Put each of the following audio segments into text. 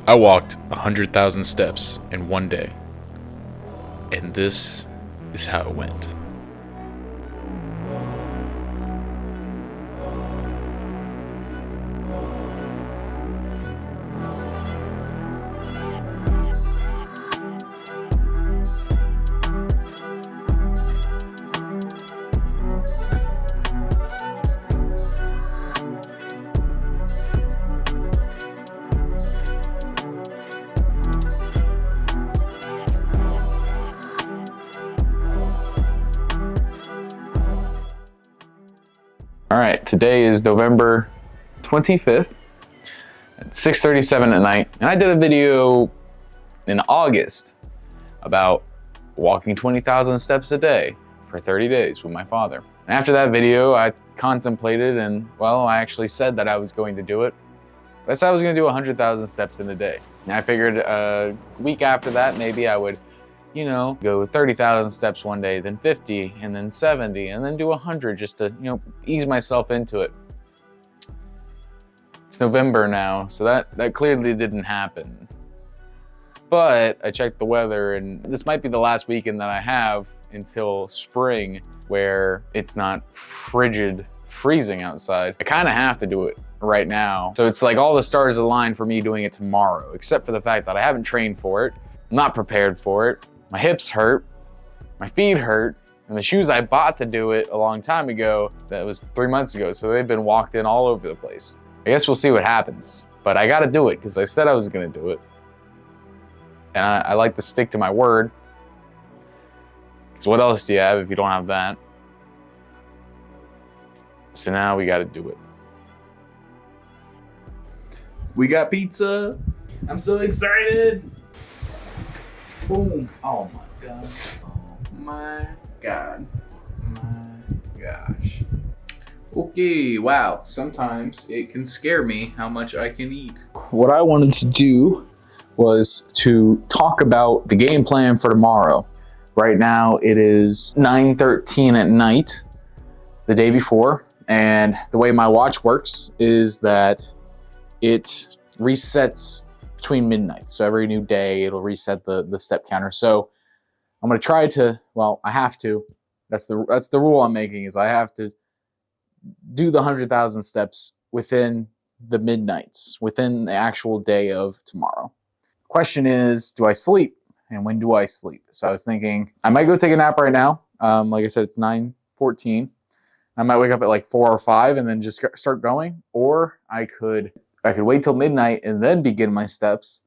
I walked 100,000 steps in one day, and this is how it went. All right, today is November 25th at 6:37 at night. And I did a video in August about walking 20,000 steps a day for 30 days with my father. And after that video, I contemplated and, well, I actually said that I was going to do it. But I said I was going to do 100,000 steps in a day. And I figured a week after that, maybe I would, go 30,000 steps one day, then 50, and then 70, and then do 100 just to, ease myself into it. It's November now, so that clearly didn't happen. But I checked the weather, and this might be the last weekend that I have until spring where it's not freezing outside. I kind of have to do it right now. So it's like all the stars align for me doing it tomorrow, except for the fact that I haven't trained for it. I'm not prepared for it. My hips hurt, my feet hurt, and the shoes I bought to do it a long time ago, that was 3 months ago, so they've been walked in all over the place. I guess we'll see what happens, but I gotta do it because I said I was gonna do it. And I like to stick to my word, because what else do you have if you don't have that? So now we gotta do it. We got pizza. I'm so excited. Boom. Oh my god. Oh my god. My gosh. Okay, wow. Sometimes it can scare me how much I can eat. What I wanted to do was to talk about the game plan for tomorrow. Right now it is 9:13 at night, the day before, and the way my watch works is that it resets between midnight. So every new day, it'll reset the step counter. So I'm gonna try to, I have to, that's the rule I'm making, is I have to do the 100,000 steps within the midnights, within the actual day of tomorrow. Question is, do I sleep? And when do I sleep? So I was thinking, I might go take a nap right now. Like I said, it's 9:14. I might wake up at like 4 or 5 and then just start going, or I could wait till midnight and then begin my steps.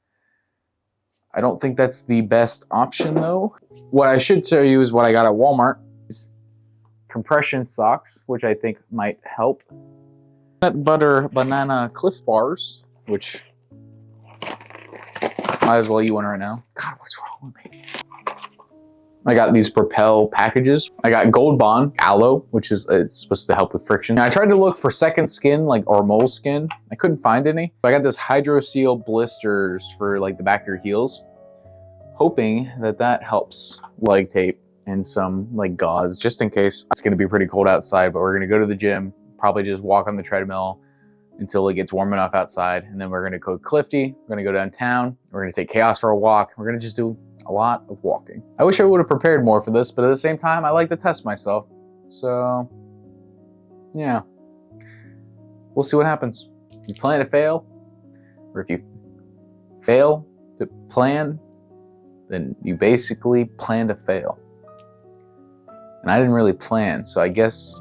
I don't think that's the best option though. What I should show you is what I got at Walmart. Compression socks, which I think might help. Nut butter banana Cliff bars, which might as well eat one right now. God, what's wrong with me? I got these Propel packages. I got Gold Bond aloe, which is it's supposed to help with friction. And I tried to look for second skin, or mole skin. I couldn't find any. But I got this Hydro Seal blisters for like the back of your heels, hoping that helps. Leg tape and some like gauze, just in case. It's gonna be pretty cold outside, but we're gonna go to the gym, probably just walk on the treadmill until it gets warm enough outside. And then we're gonna go Clifty, we're gonna go downtown, we're gonna take Chaos for a walk. We're gonna just do a lot of walking. I wish I would have prepared more for this, but at the same time, I like to test myself. So, yeah. We'll see what happens. If you plan to fail, or if you fail to plan, then you basically plan to fail. And I didn't really plan, so I guess...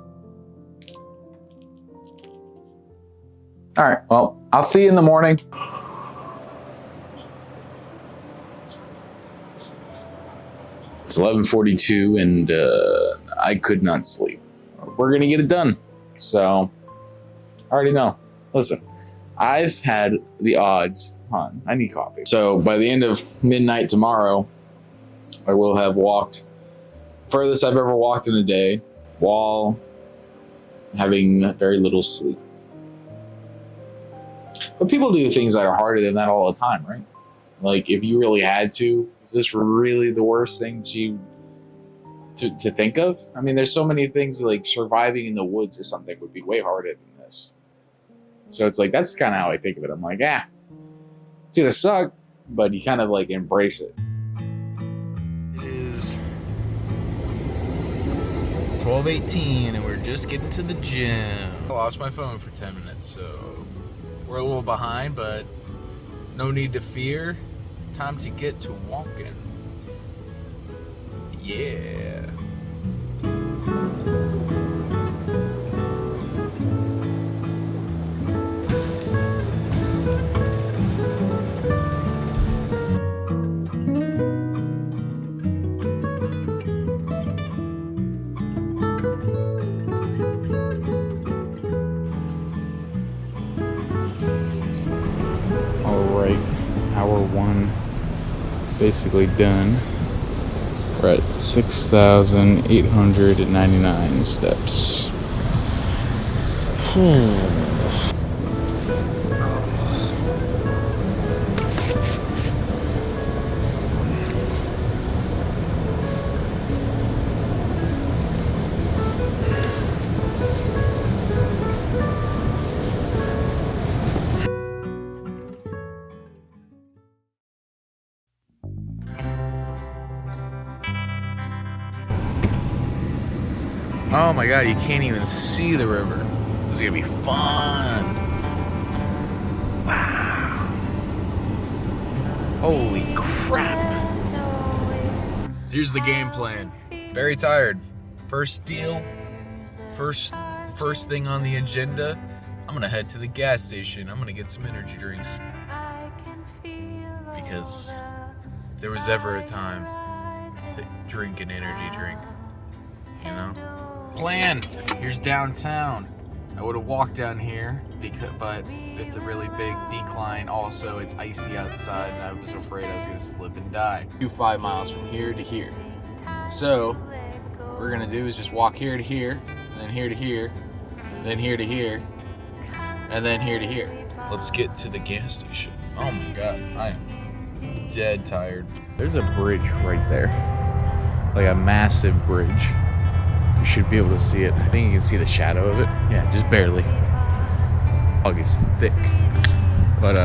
All right, well, I'll see you in the morning. It's 11:42 and I could not sleep. We're gonna get it done. So, I already know. Listen, I've had the odds on. I need coffee. So by the end of midnight tomorrow, I will have walked furthest I've ever walked in a day while having very little sleep. But people do things that are harder than that all the time, right? Like, if you really had to, is this really the worst thing to think of? I mean, there's so many things like surviving in the woods or something would be way harder than this. So it's like, that's kind of how I think of it. I'm like, It's gonna suck, but you kind of like embrace it. It is 12:18 and we're just getting to the gym. I lost my phone for 10 minutes, so we're a little behind, but no need to fear. Time to get to walking. Yeah. Alright, hour one basically done. We're at 6,899 steps. Oh my god, you can't even see the river. This is gonna be fun. Wow. Holy crap. Here's the game plan. Very tired. First deal. First thing on the agenda. I'm gonna head to the gas station. I'm gonna get some energy drinks. Because if there was ever a time to drink an energy drink, you know? Plan. Here's downtown. I would have walked down here, but it's a really big decline. Also, it's icy outside, and I was afraid I was going to slip and die. 5 miles from here to here. So, what we're going to do is just walk here to here, and then here to here, then here to here, and then here to here. Let's get to the gas station. Oh my god, I am dead tired. There's a bridge right there. Like a massive bridge. You should be able to see it. I think you can see the shadow of it. Yeah, just barely. Fog is thick. But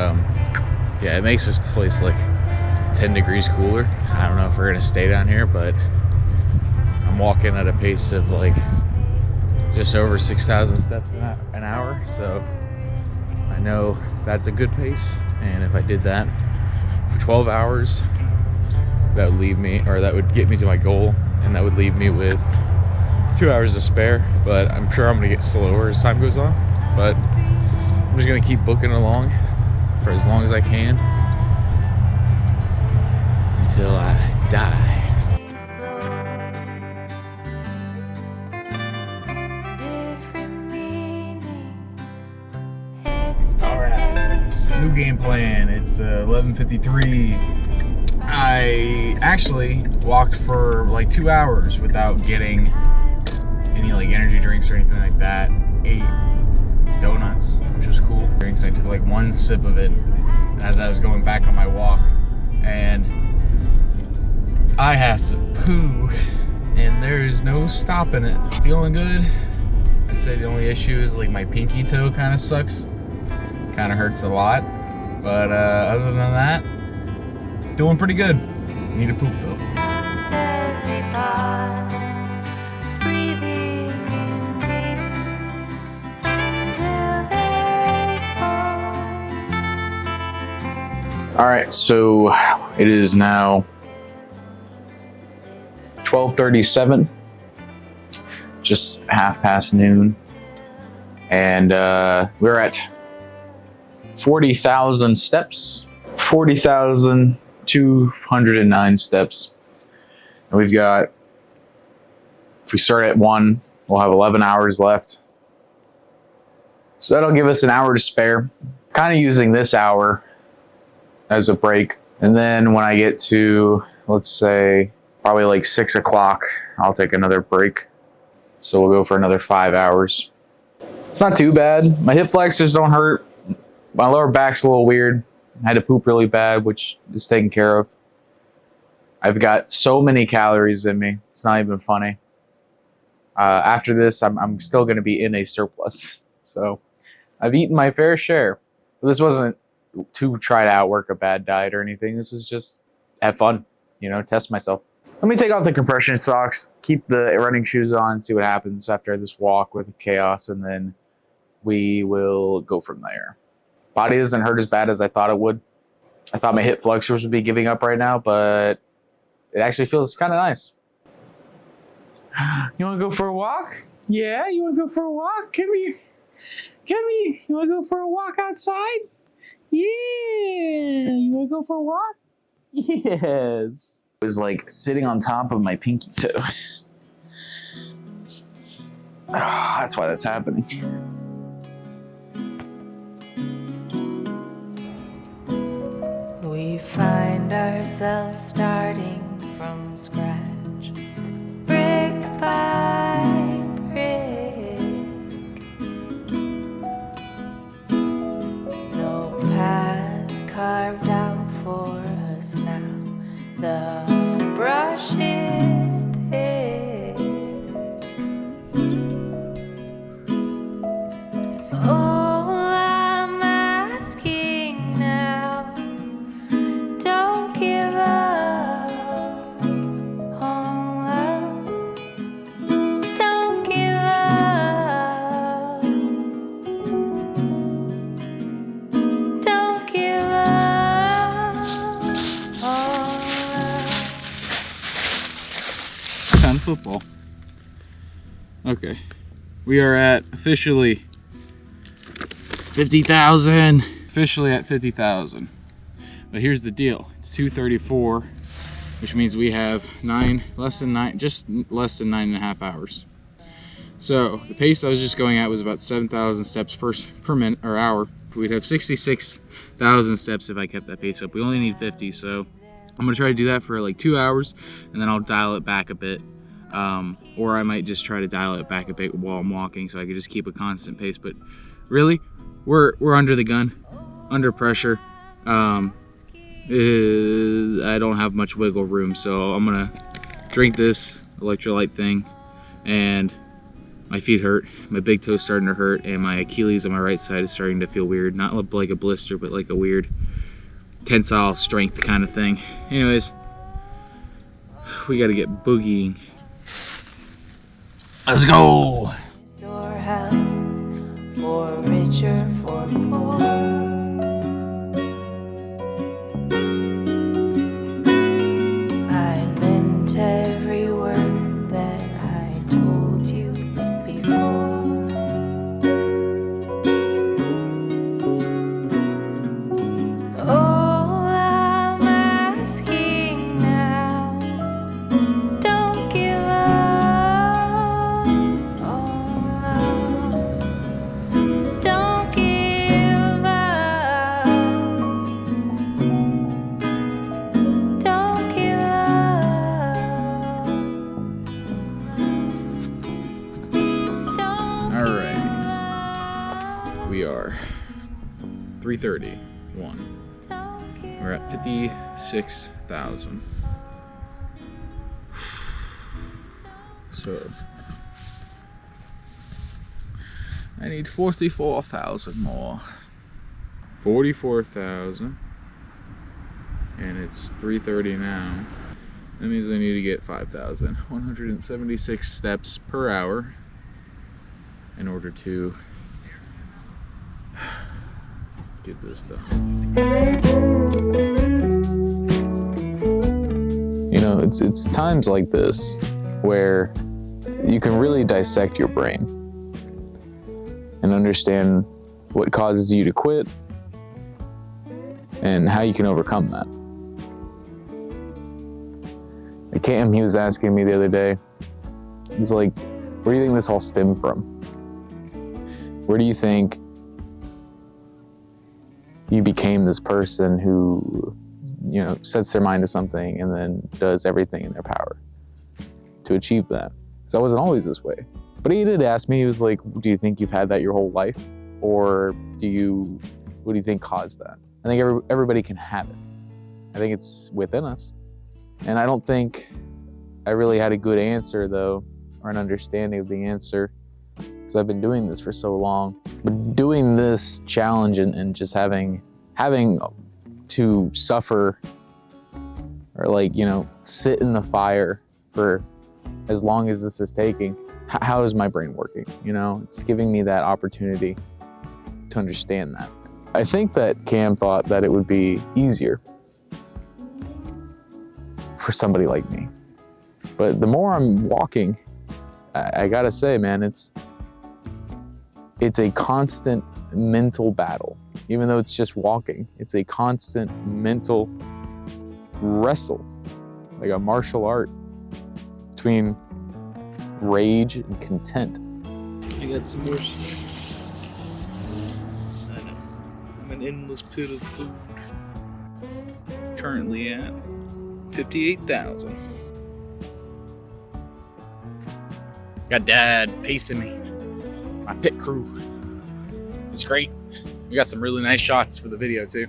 yeah, it makes this place like 10 degrees cooler. I don't know if we're gonna stay down here, but I'm walking at a pace of like just over 6,000 steps an hour. So I know that's a good pace. And if I did that for 12 hours, that would leave me, or that would get me to my goal, and that would leave me with 2 hours to spare. But I'm sure I'm gonna get slower as time goes on. But I'm just gonna keep booking along for as long as I can until I die. Alright, new game plan. It's 11:53. I actually walked for like 2 hours without getting any like energy drinks or anything like that. Ate donuts, which was cool. Drinks. I took like one sip of it as I was going back on my walk, and I have to poo, and there is no stopping it. Feeling good. I'd say the only issue is like my pinky toe kind of sucks. Kind of hurts a lot, but other than that, doing pretty good. Need to poop though. All right, so it is now 12:37, just half past noon, and we're at 40,000 steps, 40,209 steps. And we've got, if we start at 1, we'll have 11 hours left. So that'll give us an hour to spare. Kind of using this hour as a break. And then when I get to, let's say, probably like 6 o'clock, I'll take another break. So we'll go for another 5 hours. It's not too bad. My hip flexors don't hurt. My lower back's a little weird. I had to poop really bad, which is taken care of. I've got so many calories in me. It's not even funny. After this, I'm still going to be in a surplus. So I've eaten my fair share. But this wasn't to try to outwork a bad diet or anything. This is just have fun, you know, test myself. Let me take off the compression socks, keep the running shoes on, see what happens after this walk with chaos, and then we will go from there. Body doesn't hurt as bad as I thought it would. I thought my hip flexors would be giving up right now, but it actually feels kind of nice. You want to go for a walk? Yeah, you want to go for a walk? Come here. Come here. You want to go for a walk outside? Yeah. You want to go for a walk? Yes. It was like sitting on top of my pinky toe. That's why that's happening. We find ourselves starting from scratch, brick by brick. No path carved out for us now. The brush is thick. All I'm asking now, don't give up on love. Don't give up. Don't give up on love. Kind of football. Okay. We are at officially 50,000. Officially at 50,000. But here's the deal. It's 2:34, which means we have just less than 9.5 hours. So the pace I was just going at was about 7,000 steps per minute or hour. We'd have 66,000 steps if I kept that pace up. We only need 50, so I'm gonna try to do that for like 2 hours, and then I'll dial it back a bit. Or I might just try to dial it back a bit while I'm walking, so I could just keep a constant pace. But really, we're under the gun, under pressure. I don't have much wiggle room, so I'm gonna drink this electrolyte thing, and my feet hurt. My big toe's starting to hurt, and my Achilles on my right side is starting to feel weird. Not like a blister, but like a weird tensile strength kind of thing. Anyways, we gotta get boogieing. Let's go! Or health, for richer, for poor. I meant every word that I told you before. All I'm asking now, don't give up on love. Don't give up. Don't give up. Alright. We are 3:31. We're at 56,000. So I need 44,000 more. 44,000. And it's 3:30 now. That means I need to get 5,176 steps per hour in order to get this done. You know, it's times like this where you can really dissect your brain and understand what causes you to quit and how you can overcome that. Like Cam, he was asking me the other day, he's like, where do you think this all stemmed from? Where do you think you became this person who, you know, sets their mind to something and then does everything in their power to achieve that? Because I wasn't always this way. But he did ask me, he was like, do you think you've had that your whole life? Or what do you think caused that? I think everybody can have it. I think it's within us. And I don't think I really had a good answer though, or an understanding of the answer, because I've been doing this for so long. But doing this challenge and just having having to suffer or like, you know, sit in the fire for as long as this is taking, how is my brain working? You know, it's giving me that opportunity to understand that. I think that Cam thought that it would be easier for somebody like me. But the more I'm walking, I gotta say, man, it's a constant mental battle. Even though it's just walking, it's a constant mental wrestle, like a martial art between rage and content. I got some more snacks. I know. I'm an endless pit of food. Currently at 58,000. Got Dad pacing me. My pit crew. It's great. We got some really nice shots for the video too.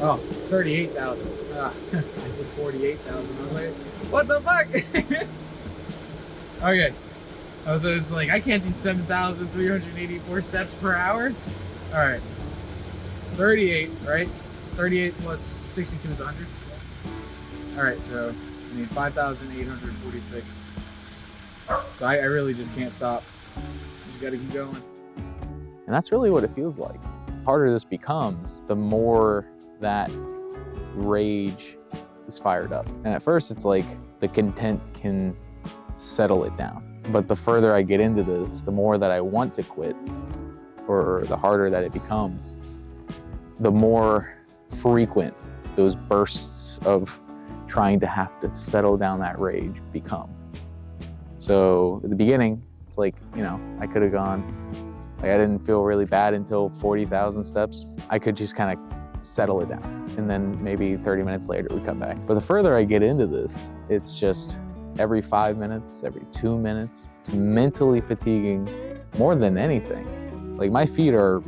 Oh, it's 38,000. I did 48,000. I was like, what the fuck? Okay. I was like, I can't do 7,384 steps per hour. All right. 38, right? 38 plus 62 is 100. All right, so I need 5,846. So I really just can't stop. Just gotta keep going. And that's really what it feels like. The harder this becomes, the more that rage is fired up. And at first it's like the content can settle it down. But the further I get into this, the more that I want to quit, or the harder that it becomes, the more frequent those bursts of trying to have to settle down that rage become. So at the beginning, it's like, you know, I could have gone, like I didn't feel really bad until 40,000 steps. I could just kind of settle it down. And then maybe 30 minutes later, we come back. But the further I get into this, it's just every 5 minutes, every 2 minutes. It's mentally fatiguing more than anything. Like my feet are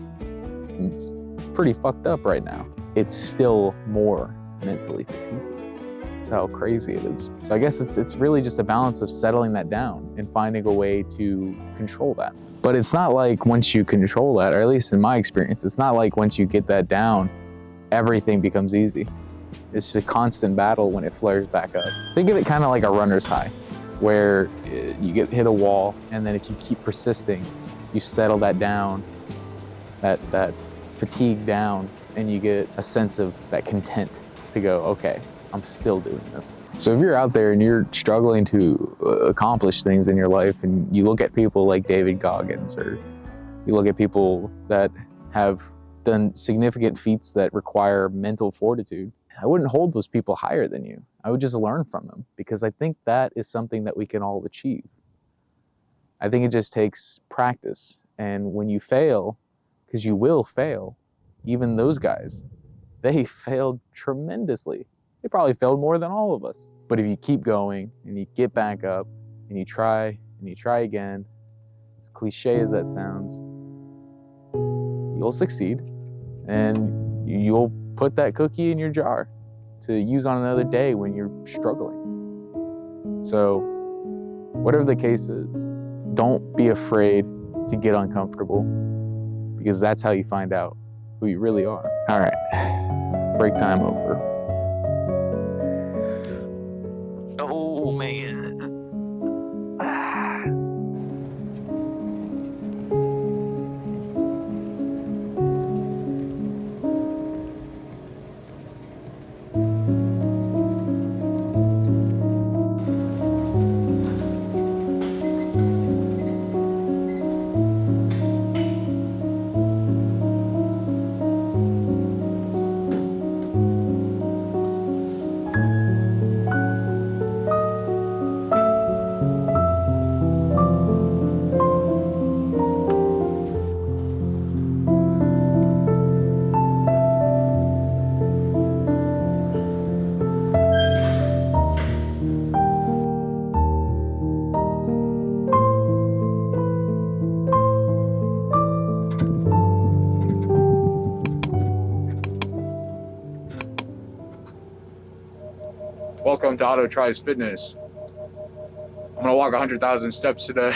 pretty fucked up right now. It's still more mentally fatiguing. That's how crazy it is. So I guess it's really just a balance of settling that down and finding a way to control that. But it's not like once you control that, or at least in my experience, it's not like once you get that down, everything becomes easy. It's just a constant battle when it flares back up. Think of it kind of like a runner's high, where you hit a wall, and then if you keep persisting, you settle that down, that fatigue down, and you get a sense of that content to go, okay, I'm still doing this. So if you're out there and you're struggling to accomplish things in your life, and you look at people like David Goggins, or you look at people that have done significant feats that require mental fortitude, I wouldn't hold those people higher than you. I would just learn from them, because I think that is something that we can all achieve. I think it just takes practice. And when you fail, because you will fail, even those guys, they failed tremendously. They probably failed more than all of us. But if you keep going and you get back up and you try again, as cliche as that sounds, you'll succeed, and you'll put that cookie in your jar to use on another day when you're struggling. So whatever the case is, don't be afraid to get uncomfortable, because that's how you find out who you really are. All right, break time over. Oh man. Welcome to Auto Tries Fitness. I'm gonna walk 100,000 steps today.